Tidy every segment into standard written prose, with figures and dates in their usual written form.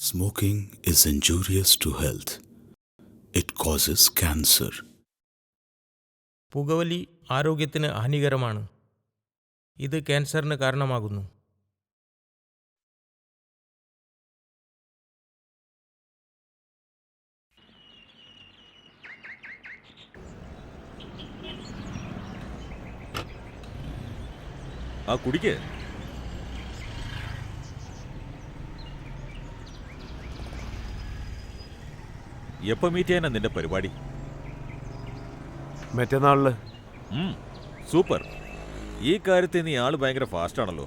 Smoking is injurious to health. It causes cancer. പുകവലി ആരോഗ്യത്തിന് ഹാനികരമാണ്. ഇത് ക്യാൻസറിന് കാരണമാകുന്നു. ആ കുടിക്ക്. എപ്പോ മീറ്റ് ചെയ്യാനാ നിന്റെ പരിപാടി? മറ്റന്നാളില്. സൂപ്പർ. ഈ കാര്യത്തിൽ നീ ആള് ഭയങ്കര ഫാസ്റ്റ് ആണല്ലോ.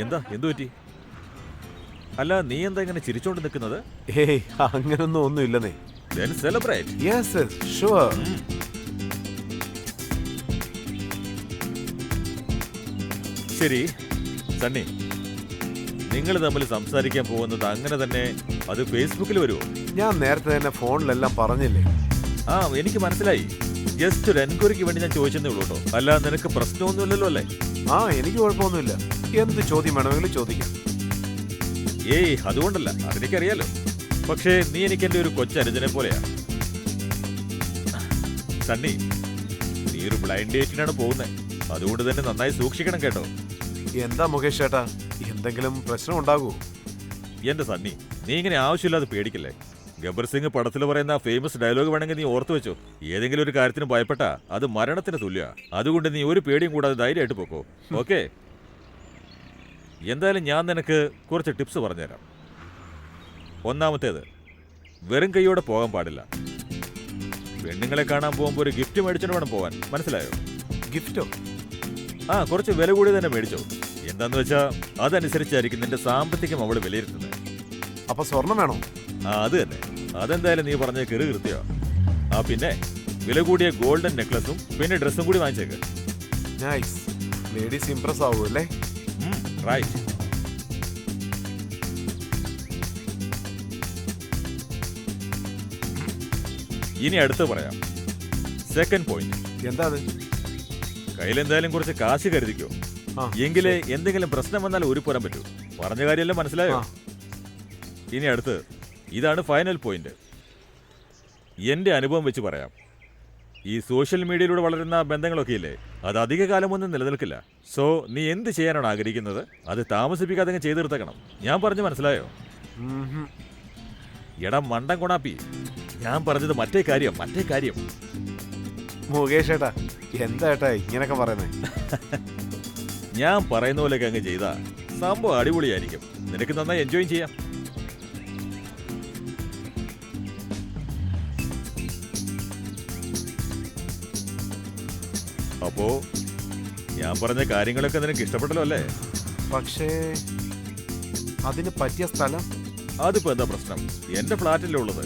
എന്തു പറ്റി? അല്ല, നീ എന്താ ഇങ്ങനെ ചിരിച്ചോണ്ട് നിൽക്കുന്നത്? ഏയ്, അങ്ങനൊന്നും ഒന്നുമില്ലെന്നേ. Then celebrate. Yes, sure. ശരി സണ്ണി, നിങ്ങൾ തമ്മിൽ സംസാരിക്കാൻ പോകുന്നത് അങ്ങനെ തന്നെ അത് ഫേസ്ബുക്കിൽ വരുമോ? ഞാൻ നേരത്തെ തന്നെ ഫോണിലെല്ലാം പറഞ്ഞില്ലേ. എനിക്ക് മനസ്സിലായി. ജസ്റ്റ് ഒരു എൻക്വയറിക്ക് വേണ്ടി ഞാൻ ചോദിച്ചെന്നേ ഉള്ളൂ കേട്ടോ. അല്ല, നിനക്ക് പ്രശ്നമൊന്നുമില്ലല്ലോ അല്ലേ? എനിക്ക് കുഴപ്പമൊന്നുമില്ല. എന്ത് ചോദ്യം വേണമെങ്കിലും ചോദിക്കാം. ഏയ്, അതുകൊണ്ടല്ല, അതെനിക്കറിയാലോ. പക്ഷേ നീ എനിക്ക് എൻ്റെ ഒരു കൊച്ചനുജനെ പോലെയാ. സണ്ണി, നീ ഒരു ബ്ലൈൻഡ് ഡേറ്റിനാണ് പോകുന്നത്. അതുകൊണ്ട് തന്നെ നന്നായി സൂക്ഷിക്കണം കേട്ടോ. എന്താ മുകേഷ് ചേട്ടാ, എന്തെങ്കിലും പ്രശ്നം ഉണ്ടാകുമോ? എന്റെ സണ്ണി, നീ ഇങ്ങനെ ആവശ്യമില്ലാതെ പേടിക്കല്ലേ. ഗബ്ബർ സിംഗ് പടത്തിൽ പറയുന്ന ഫേമസ് ഡയലോഗ് വേണമെങ്കിൽ നീ ഓർത്തു വെച്ചോ. ഏതെങ്കിലും ഒരു കാര്യത്തിന് ഭയപ്പെട്ടാ അത് മരണത്തിന് തുല്യ. അതുകൊണ്ട് നീ ഒരു പേടിയും കൂടാതെ ധൈര്യമായിട്ട് പോക്കോ. ഓക്കെ? എന്തായാലും ഞാൻ നിനക്ക് കുറച്ച് ടിപ്സ് പറഞ്ഞുതരാം. ഒന്നാമത്തേത്, വെറും കൈയോടെ പോകാൻ പാടില്ല. പെണ്ണുങ്ങളെ കാണാൻ പോകുമ്പോൾ ഒരു ഗിഫ്റ്റ് മേടിച്ചിട്ട് വേണം പോവാൻ. മനസ്സിലായോ? ഗിഫ്റ്റോ? കുറച്ച് വില കൂടി തന്നെ മേടിച്ചോ. എന്താന്ന് വെച്ചാ അതനുസരിച്ചായിരിക്കും നിന്റെ സാമ്പത്തികം അവള് വിലയിരുത്തുന്നത്. അപ്പൊ സ്വർണം വേണോ? അത് തന്നെ. അതെന്തായാലും നീ പറഞ്ഞ കെറു കൃത്യോ. പിന്നെ വില കൂടിയ ഗോൾഡൻ നെക്ലസും പിന്നെ ഡ്രസ്സും കൂടി വാങ്ങിച്ചേക്ക്. നൈസ്. ലേഡീസ് ഇംപ്രസ് ആവുമല്ലേ? റൈറ്റ്. ഇനി അടുത്ത് പറയാം. Second point. എന്താ അത്? കയ്യിലെന്തായാലും കുറച്ച് കാശ് കരുതിക്കോ. എങ്കിലേ എന്തെങ്കിലും പ്രശ്നം വന്നാൽ ഉരുപ്പോരാൻ പറ്റൂ. പറഞ്ഞ കാര്യമെല്ലാം മനസ്സിലായോ? ഇനി അടുത്ത്, ഇതാണ് ഫൈനൽ പോയിന്റ്. എന്റെ അനുഭവം വെച്ച് പറയാം. ഈ സോഷ്യൽ മീഡിയയിലൂടെ വളരുന്ന ബന്ധങ്ങളൊക്കെ ഇല്ലേ, അത് അധിക കാലമൊന്നും നിലനിൽക്കില്ല. സോ നീ എന്ത് ചെയ്യാനാണ് ആഗ്രഹിക്കുന്നത് അത് താമസിപ്പിക്കാതെ ചെയ്തു തീർത്തേക്കണം. ഞാൻ പറഞ്ഞു മനസ്സിലായോ? എടാ മണ്ടൻ കൊണാപ്പി, ഞാൻ പറഞ്ഞത് മറ്റേ കാര്യം. മുകേഷ് ചേട്ടാ, എന്താ ഏട്ടാ ഇങ്ങനൊക്കെ പറയുന്നേ? ഞാൻ പറയുന്ന പോലെയൊക്കെ അങ്ങ് ചെയ്താ സംഭവം അടിപൊളിയായിരിക്കും. നിനക്ക് നന്നായി എൻജോയ് ചെയ്യാം. അപ്പോ ഞാൻ പറഞ്ഞ കാര്യങ്ങളൊക്കെ നിനക്ക് ഇഷ്ടപ്പെട്ടല്ലോ അല്ലേ? പക്ഷേ അതിന് പറ്റിയ സ്ഥലം? അതിപ്പോ എന്താ പ്രശ്നം? എന്റെ ഫ്ലാറ്റിലേ ഉള്ളത്.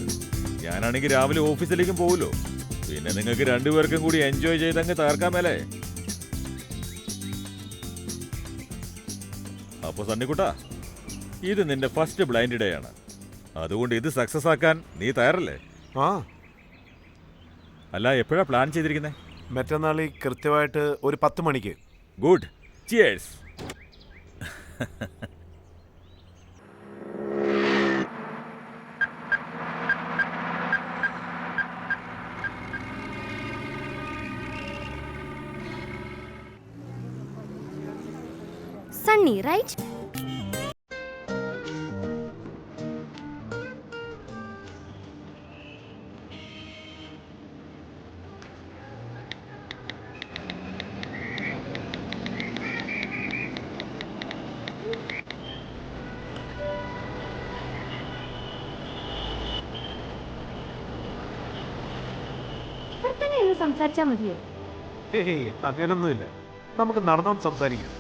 ഞാനാണെങ്കിൽ രാവിലെ ഓഫീസിലേക്കും പോവുമല്ലോ. പിന്നെ നിങ്ങൾക്ക് രണ്ടുപേർക്കും കൂടി എൻജോയ് ചെയ്തങ്ങ് തകർക്കാൻ മേലേ. അപ്പൊ സണ്ണിക്കുട്ടാ, ഇത് നിന്റെ ഫസ്റ്റ് ബ്ലൈൻഡ് ഡേ ആണ്. അതുകൊണ്ട് ഇത് സക്സസ് ആക്കാൻ നീ തയ്യാറല്ലേ? അല്ല, എപ്പോഴാ പ്ലാൻ ചെയ്തിരിക്കുന്നത്? മറ്റന്നാളി കൃത്യമായിട്ട് ഒരു 10 മണിക്ക്. ഗുഡ്. ചിയേഴ്സ്. Sunny, right? സംസാരിച്ചാ മതിയോ? അങ്ങനൊന്നുമില്ല, നമുക്ക് നടന്നോണ്ട് സംസാരിക്കാം.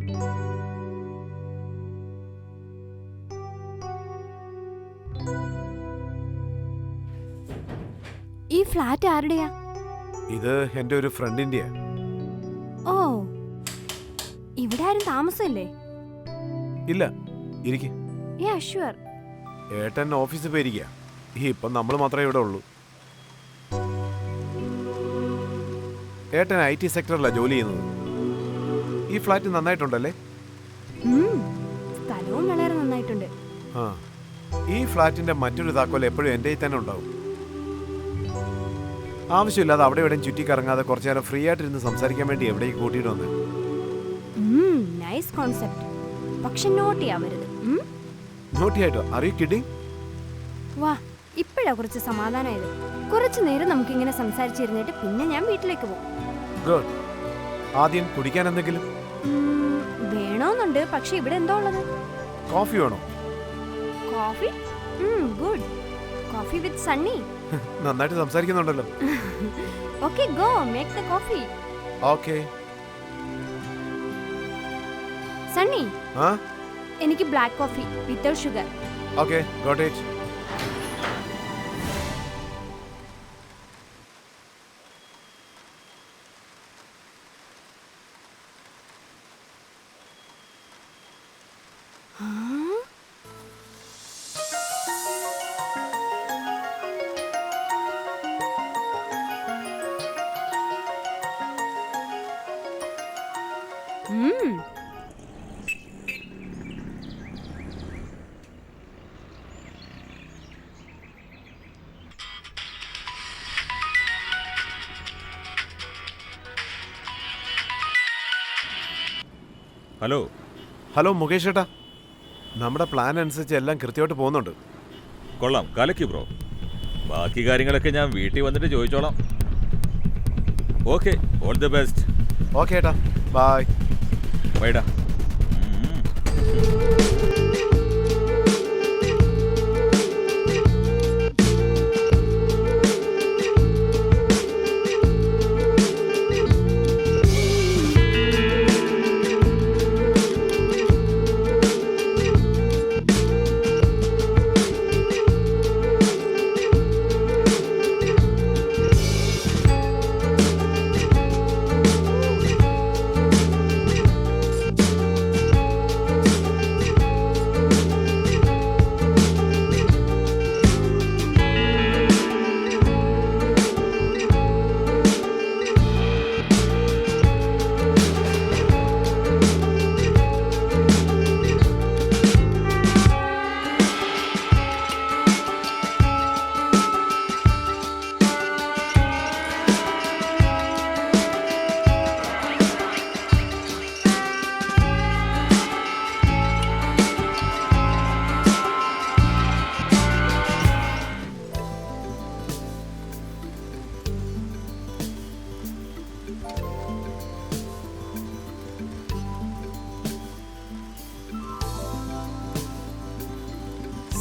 ഈ ഫ്ലാറ്റ് ആരുടെയാ? ഇത് എൻ്റെ ഒരു ഫ്രണ്ടിൻ്റെയാ. ഓ, ഇവിടെ ആരും താമസമില്ലേ? ഇല്ല, ഇരിക്കും. Yeah sure. ഏട്ടൻ ഓഫീസിൽ പോയിരിക്കുക. ഇപ്പം നമ്മൾ മാത്രമേ ഇവിടെ ഉള്ളൂ. ഏട്ടൻ IT സെക്ടറിലാണ് ജോലി ചെയ്യുന്നത്. ഈ ഫ്ലാറ്റ് നന്നായിട്ടുണ്ടല്ലേ? സ്ഥലവും വളരെ നന്നായിട്ടുണ്ട്. ആ, ഈ ഫ്ലാറ്റിൻ്റെ മറ്റൊരു താക്കോൽ എപ്പോഴും എൻ്റെ കയ്യിൽ തന്നെ ഉണ്ടാവും. ആവശ്യമില്ലാതെ അവിടെ എവിടെയും ചുറ്റിക്കറങ്ങാതെ കുറച്ചു നേരം ഫ്രീ ആയിട്ടിരുന്ന് സംസാരിക്കാൻ വേണ്ടി എവിടേക്ക് കൂട്ടിയിട്ട് വന്ന്. Nice concept. പക്ഷെ നോട്ട് ചെയ്യാവരുത്. നോട്ടിയായിട്ടോ? Are you kidding? വാ, ഇപ്പോഴാ കുറച്ച് സമാധാനമായത്. കുറച്ചു നേരം നമുക്കിങ്ങനെ സംസാരിച്ചിരുന്നിട്ട് പിന്നെ ഞാൻ വീട്ടിലേക്ക് പോകും. ഗുഡ്. ആദ്യം കുടിക്കാൻ എന്തെങ്കിലും വേണോന്നുണ്ട്, പക്ഷെ ഇവിടെ എന്താ ഉള്ളത്? കോഫി വേണോ? Coffee? Good. Coffee with Sunny. നന്നായിട്ട് സംസാരിക്കുന്നുണ്ടല്ലോ. Okay, go make the coffee. Okay. Sunny, ആ, എനിക്ക് black coffee without sugar. Okay, got it. Hello. Hello Mukesh ഏട്ടാ, നമ്മുടെ പ്ലാൻ അനുസരിച്ച് എല്ലാം കൃത്യമായിട്ട് പോകുന്നുണ്ട്. കൊള്ളാം, കലക്കി ബ്രോ. ബാക്കി കാര്യങ്ങളൊക്കെ ഞാൻ വീട്ടിൽ വന്നിട്ട് ചോദിച്ചോളാം. Okay, all the best. Okay ഏട്ടാ, ബൈ. ബൈഡാ.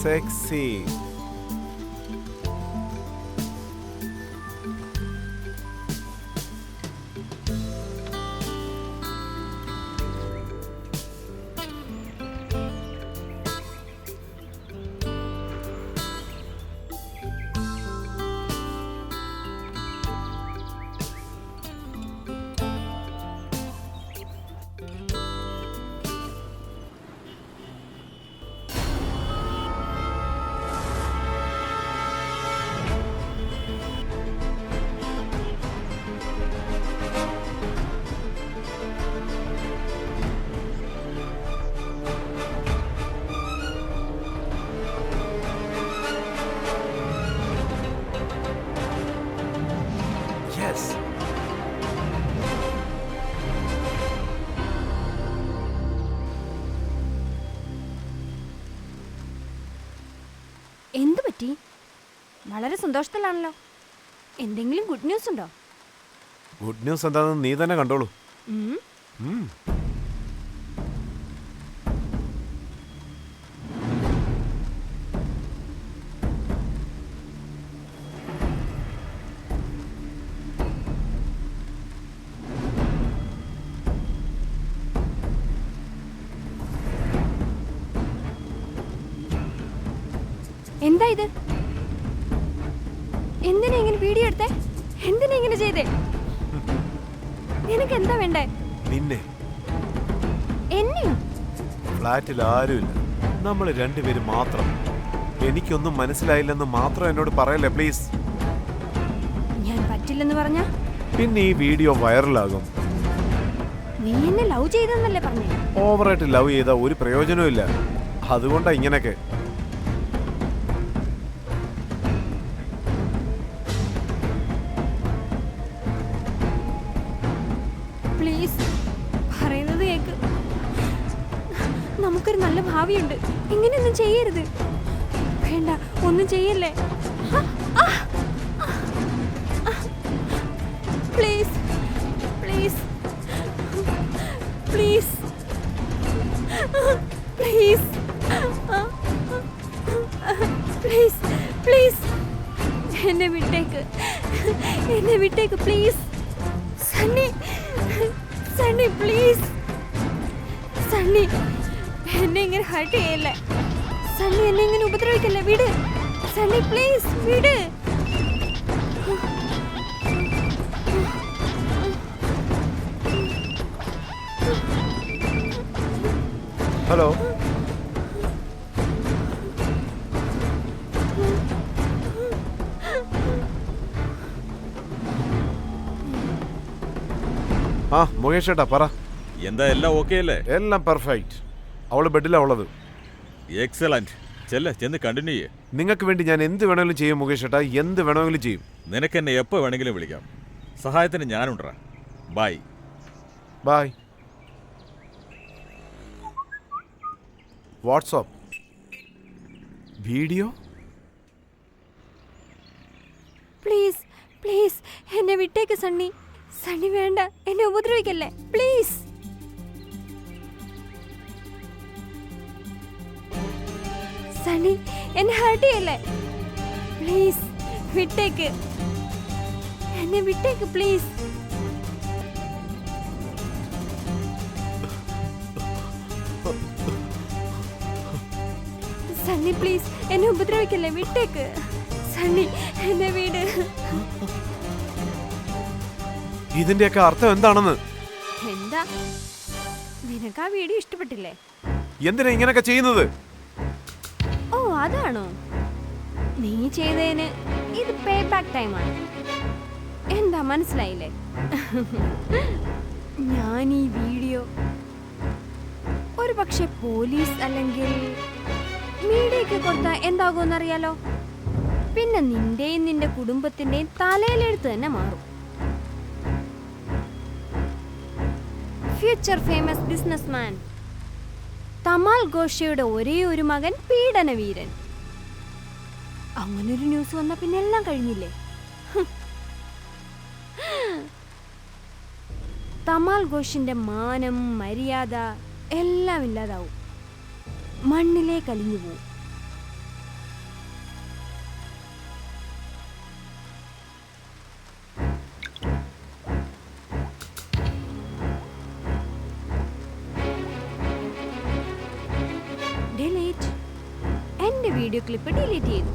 സെക്സി. യെസ്. എന്തു പറ്റി? വളരെ സന്തോഷത്തിലാണല്ലോ. എന്തെങ്കിലും ഗുഡ് ന്യൂസ് ഉണ്ടോ? ഗുഡ് ന്യൂസ് എന്താണെന്ന് നീ തന്നെ കണ്ടോളൂ. എന്താ ഇത്? എന്തിനാ ഇങ്ങനെ വീഡിയോ എടുത്തേ? എന്തിനാ ഇങ്ങനെ ചെയ്തേ? നിനക്ക് എന്താ വേണ്ടേ? നിന്നെ. എന്നെയോ? ഫ്ലാറ്റിൽ ആരുമില്ല, നമ്മൾ രണ്ടുപേരും മാത്രം. എനിക്കൊന്നും മനസ്സിലായില്ലെന്ന് മാത്രം എന്നോട് പറയല്ലേ പ്ലീസ്. ഞാൻ പറ്റില്ലെന്ന് പറഞ്ഞ പിന്നെ ഈ വീഡിയോ വൈറലാകും. നീ എന്നെ ലവ് ചെയ്തെന്നല്ലേ പറഞ്ഞേ? ഓവറായിട്ട് ലവ് ചെയ്ത ഒരു പ്രയോജനവും ഇല്ല. അതുകൊണ്ടാ ഇങ്ങനൊക്കെ. പ്ലീസ് പറയുന്നത് കേക്ക്. നമുക്കൊരു നല്ല ഭാവിയുണ്ട്. ഇങ്ങനെയൊന്നും ചെയ്യരുത്. വേണ്ട, ഒന്നും ചെയ്യല്ലേ. Please please please please please please എന്നെ വിട്ടേക്ക്. എന്നെ വിട്ടേക്ക് പ്ലീസ്. സണ്ണി, സണ്ണി പ്ലീസ്. സണ്ണി, എന്നെ ഇങ്ങനെ ഹർട്ട് ചെയ്യല്ലേ. സണ്ണി, എന്നെ ഇങ്ങനെ ഉപദ്രവിക്കല്ലേ. വിട് സണ്ണി, പ്ലീസ് വിട്. ഹലോ. ആ മുകേഷ് ചേട്ടാ പറ. എന്താ എല്ലാം ഓക്കെ അല്ലേ? എല്ലാം പെർഫെക്റ്റ്. അവള് ബെഡിലാ ഉള്ളത്. എക്സലന്റ്. ചെന്ന് കണ്ടിന്യൂ ചെയ്യേ. നിങ്ങൾക്ക് വേണ്ടി ഞാൻ എന്ത് വേണമെങ്കിലും ചെയ്യും മുകേഷ് ചേട്ടാ, എന്ത് വേണമെങ്കിലും ചെയ്യും. നിനക്ക് എന്നെ എപ്പോൾ വേണമെങ്കിലും വിളിക്കാം. സഹായത്തിന് ഞാനുണ്ടാ. Bye. Bye. WhatsApp video. Please please എന്നെ വിട്ടേക്ക് സണ്ണി. സണ്ണി വേണ്ട, എന്നെ ഉപദ്രവിക്കല്ലേ പ്ലീസ്. സണ്ണി, എന്നെ ഹർട്ട് ചെയ്യല്ലേ പ്ലീസ്. വിട്ടേക്ക്, എന്നെ വിട്ടേക്ക് പ്ലീസ്. സണ്ണി പ്ലീസ്, എന്നെ ഉപദ്രവിക്കല്ലേ. വിട്ടേക്ക് സണ്ണി, എന്നെ വീട്. ഇതിന്റെയൊക്കെ അർത്ഥം എന്താണെന്ന്? എന്താ, നിനക്ക് ആ വീഡിയോ ഇഷ്ടപ്പെട്ടില്ലേ? എന്തിനാ ഇങ്ങനെയൊക്കെ ചെയ്യുന്നത്? ഓ അതാണോ? നീ ചെയ്തതിന് ഇത് പേ ബാക്ക് ടൈമാണ്. എന്താ മനസ്സിലായില്ലേ? ഞാൻ ഈ വീഡിയോ ഒരു പക്ഷെ പോലീസ് അല്ലെങ്കിൽ മീഡിയക്ക് കൊടുത്താൽ എന്താകുമെന്നറിയാലോ. പിന്നെ നിന്റെയും നിന്റെ കുടുംബത്തിന്റെയും തലയിലെടുത്ത് തന്നെ മാറും. ഫ്യൂച്ചർ ഫേമസ് ബിസിനസ്മാൻ തമാൽ ഘോഷയുടെ ഒരേ ഒരു മകൻ പീഡനവീരൻ. അങ്ങനൊരു ന്യൂസ് വന്ന പിന്നെ എല്ലാം കഴിഞ്ഞില്ലേ? തമാൽ ഘോഷിന്റെ മാനം മര്യാദ എല്ലാം ഇല്ലാതാവും. മണ്ണിലേക്ക് അലിഞ്ഞു പോവും. ഡിലീറ്റ്. എന്റെ വീഡിയോ ക്ലിപ്പ് ഡിലീറ്റ് ചെയ്തു.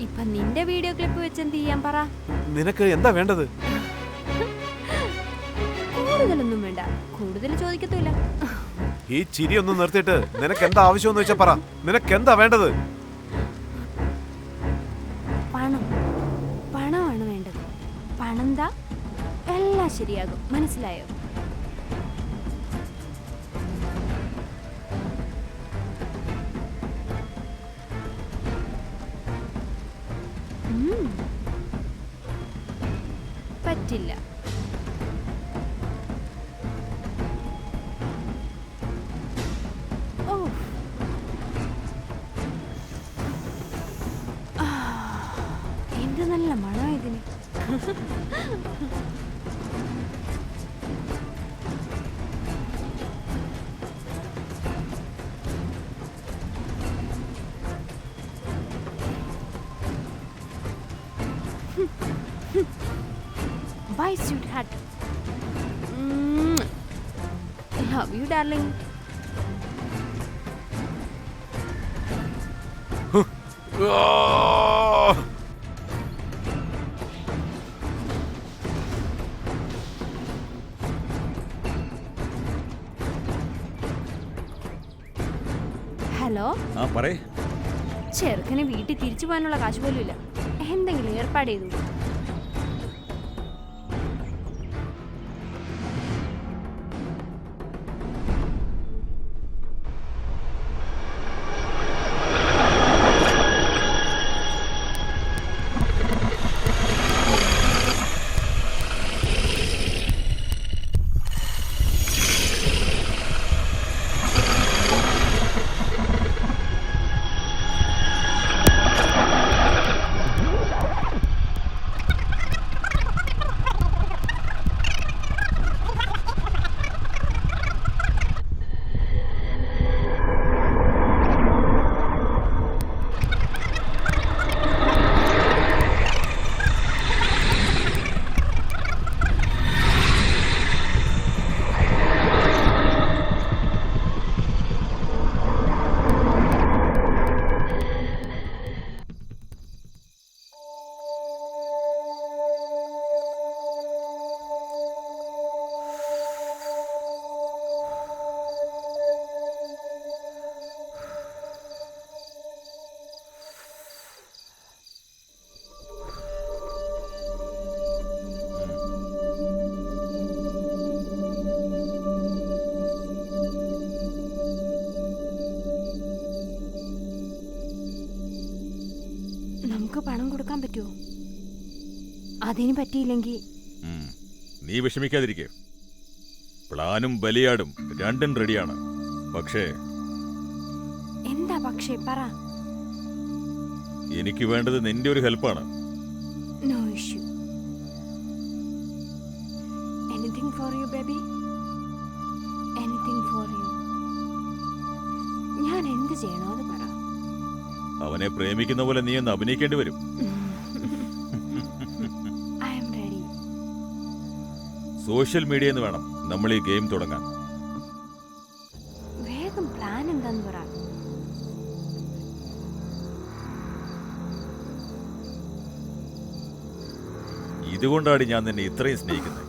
ഇപ്പൊ നിന്റെ വീഡിയോ ക്ലിപ്പ് വെച്ച് എന്ത് ചെയ്യാൻ പറ? നിനക്ക് എന്താ വേണ്ടത്? കൂടുതലൊന്നും വേണ്ട, കൂടുതൽ ചോദിക്കത്തില്ല. ഈ ചിരി ഒന്ന് നിർത്തിയിട്ട് നിനക്ക് എന്താ ആവശ്യമെന്ന് വെച്ചാ പറ. നിനക്ക് എന്താ വേണ്ടത്? പണം, പണമാണ് വേണ്ടത്. പണം താ, എല്ലാം ശരിയാകും. മനസ്സിലായോ? പറ്റില്ല. ഓ, എന്ത് നല്ല മണം ഇതിന്. Bye, sweetheart. Love you, darling. Hello, ആ പറയേ. ചെറുക്കന് വീട്ടിൽ തിരിച്ചു പോകാനുള്ള കാശ് പോലും ഇല്ല. എന്തെങ്കിലും ഏർപ്പാട് ചെയ്തു. നമുക്ക് പണം കൊടുക്കാൻ പറ്റുമോ? അതിന് പറ്റിയില്ലെങ്കിൽ നീ വിഷമിക്കാതിരിക്കേ. പ്ലാനും ബലിയാടും രണ്ടും റെഡിയാണ്. പക്ഷേ എന്താ പക്ഷേ പറ. എനിക്ക് വേണ്ടത് നിന്റെ ഒരു ഹെൽപ്പാണ്. No issue. Anything for you baby, anything for you. ഞാൻ എന്ത് ചെയ്യണോ അത് പറ. അവനെ പ്രേമിക്കുന്ന പോലെ നീ ഒന്ന് അഭിനയിക്കേണ്ടി വരും. I am ready. Social media എന്ന് വേണം നമ്മൾ ഈ ഗെയിം തുടങ്ങാൻ. വേഗം പ്ലാൻ എന്താന്ന് പറ. ഇതുകൊണ്ടാണ് ഞാൻ നിന്നെ ഇത്രയും സ്നേഹിക്കുന്നത്.